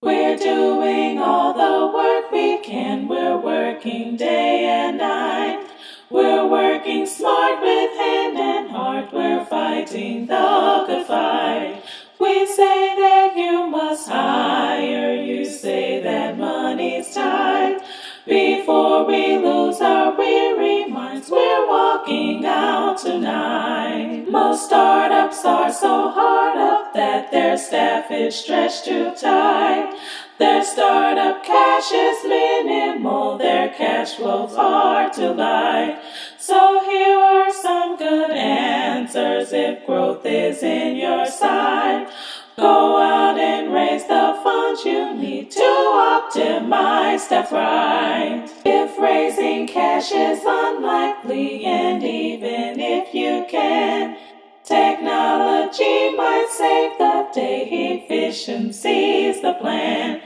We're doing all the work we can. We're working day and night. We're working smart with hand and heart. We're fighting the good fight. We say that you must hire. You say that money's tight. Before we lose our weary minds, we're walking out tonight. Most startups are so hard up that their staff is stretched too tight. Their startup cash is minimal, their cash flow's hard to light. So here are some good answers if growth is in your sight. Go out and raise the funds you need to optimize stuff right. If raising cash is unlikely, and even if you can, technology might save the day. Efficiency's the plan.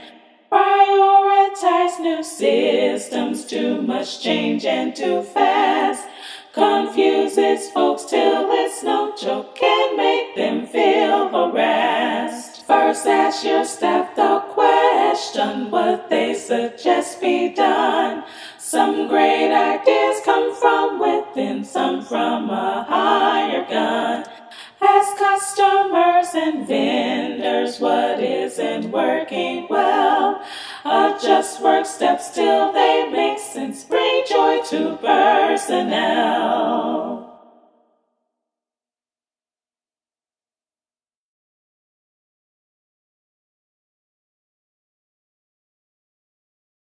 Prioritize new systems. Too much change and too fast confuses folks till it's no joke, can make them feel harassed. First ask your staff the question, what they suggest be done. Some great ideas come from within, some from a higher gun. Ask customers and vendors what isn't working well. Adjust work steps till they make sense. Bring joy to personnel.